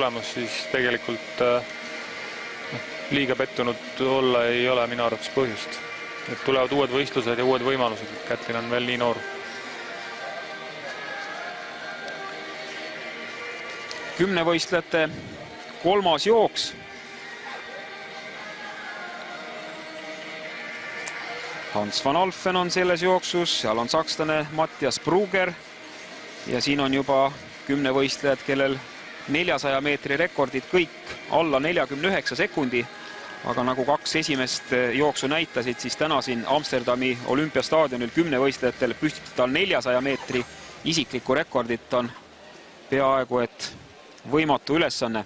tulemus, siis tegelikult liiga pettunud olla ei ole minu arvates põhjust. Et tulevad uued võistlused ja uued võimalused, et Kätlin on veel nii noor. 10 võistlejate kolmas jooks. Hans van Alphen on selles jooksus, seal on sakslane Matthias Brugger ja siin on juba 10 võistlejad, kellel 400 meetri rekordid kõik alla 49 sekundi. Aga nagu 2 esimest jooksu näitasid, siis täna siin Amsterdami olümpiastaadionil 10 võistlejatel püstitada 400 meetri isiklikku rekordit on peaaegu et võimatu ülesanne.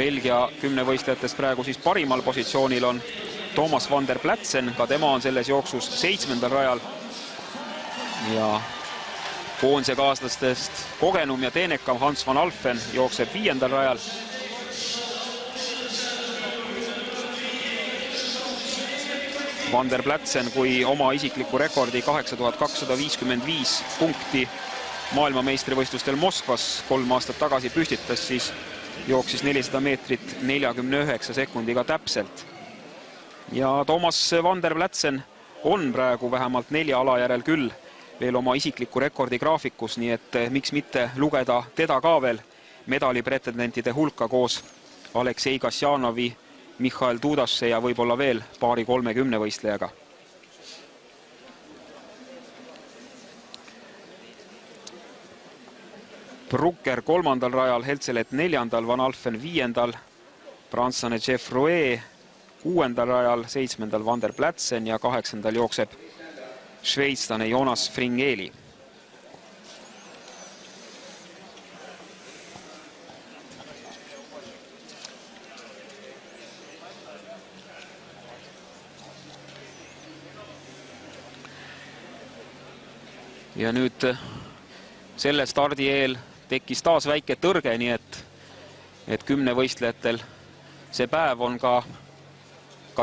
Belgia 10 võistlejatest praegu siis parimal positsioonil on Thomas van der Platsen, ka tema on selles jooksus 7. rajal. Ja koondise kaaslastest kogenum ja teenekam Hans van Alphen jookseb 5. rajal. Van der Platsen, kui oma isikliku rekordi 8255 punkti maailmameistrivõistlustel Moskvas 3 aastat tagasi püstitas, siis jooksis 400 meetrit 49 sekundiga täpselt. Ja Thomas van der Platsen on praegu vähemalt 4 ala järel küll veel oma isikliku rekordi graafikus, nii et miks mitte lugeda teda ka veel medali pretendentide hulka koos Aleksei Kasjanovi, Mihhail Tudasse ja võib-olla veel paari 30 võistlejaga. Brugger 3. rajal, Heltselet 4., Van Alphen 5., prantslane Geoffroy 6. rajal, 7. Van der Platsen ja 8. jookseb šveitslane Jonas Fringeli. Ja nüüd selle stardi eel tekkis taas väike tõrge, nii et 10 võistlejatel see päev on ka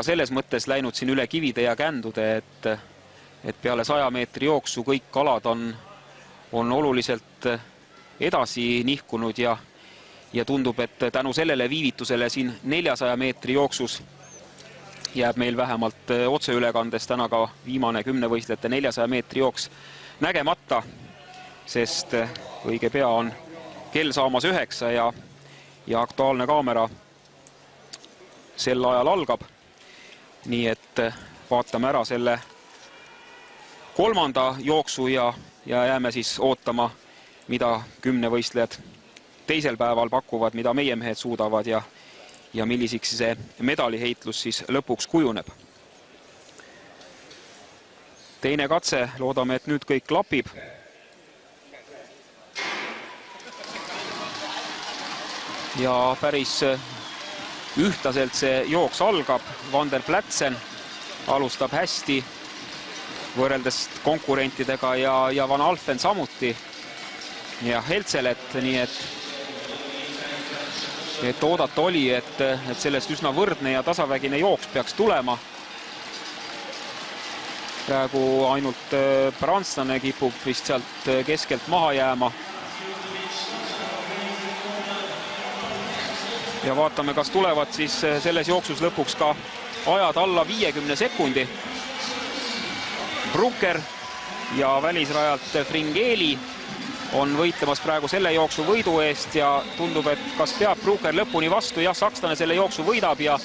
selles mõttes läinud siin üle kivide ja kändude, et peale 100 meetri jooksu kõik alad on oluliselt edasi nihkunud ja tundub, et tänu sellele viivitusele siin 400 meetri jooksus jääb meil vähemalt otseülekandes täna ka viimane 10 võistlejate 400 meetri jooks nägemata, sest õige pea on kell saamas 9 ja Aktuaalne kaamera sel ajal algab. Nii et vaatame ära selle 3. jooksu ja jääme siis ootama, mida 10 võistlejad teisel päeval pakuvad, mida meie mehed suudavad ja milliseks see medaliheitlus siis lõpuks kujuneb. Teine katse, loodame, et nüüd kõik klapib. Ja päris ühtlaselt see jooks algab. Van der Platsen alustab hästi võrreldes konkurentidega ja Van Alphen samuti. Ja Heltselet, nii et oodata oli, et sellest üsna võrdne ja tasavägine jooks peaks tulema. Praegu ainult prantslane kipub vist sealt keskelt maha jääma. Ja vaatame, kas tulevad siis selles jooksus lõpuks ka ajad alla 50 sekundi. Brugger ja välisrajalt Fringeli on võitlemas praegu selle jooksu võidu eest ja tundub, et kas peab Brugger lõpuni vastu. Jah, sakslane selle jooksu võidab ja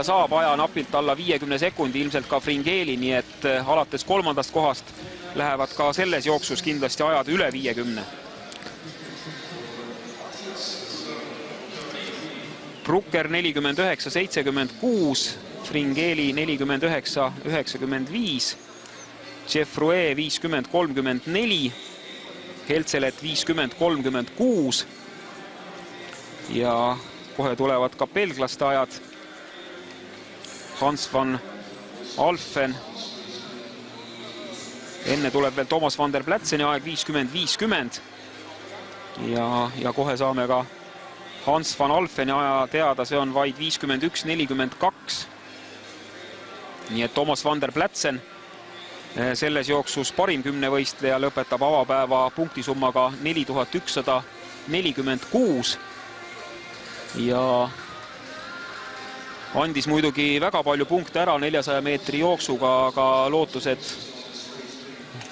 saab aja napilt alla 50 sekundi, ilmselt ka Fringeli, nii et alates 3. kohast lähevad ka selles jooksus kindlasti ajad üle 50. Brugger 49-76, Fringeli 49-95, Geoffroy 50-34, Heltselet 50-36 ja kohe tulevad ka belglaste ajad. Hans van Alphen. Enne tuleb veel Thomas van der Platseni aeg 50-50 ja kohe saame ka Hans van Alfeni aja teada, see on vaid 51.42. Nii et Thomas van der Plätsen selles jooksus parim kümnevõistleja lõpetab avapäeva punktisummaga 4146 ja andis muidugi väga palju punkte ära 400 meetri jooksuga, aga lootused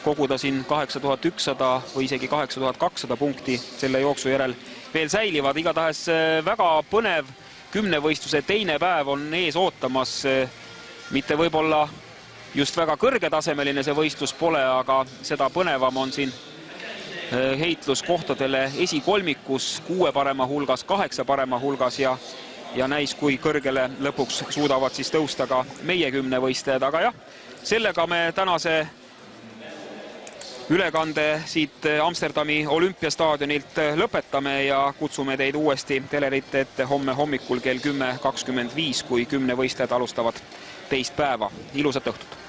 koguda siin 8100 või isegi 8200 punkti selle jooksu järel veel säilivad. Igatahes väga põnev kümnevõistluse teine päev on ees ootamas. Mitte võib-olla just väga kõrgetasemeline see võistlus pole, aga seda põnevam on siin heitlus kohtadele esikolmikus 6 parema hulgas, 8 parema hulgas ja näis, kui kõrgele lõpuks suudavad siis tõusta ka meie kümnevõistlejad. Aga jah, sellega me tänase ülekande siit Amsterdami olümpiastaadionilt lõpetame ja kutsume teid uuesti telerite ette homme hommikul kell 10.25, kui kümnevõistlejad alustavad teist päeva. Ilusat õhtut!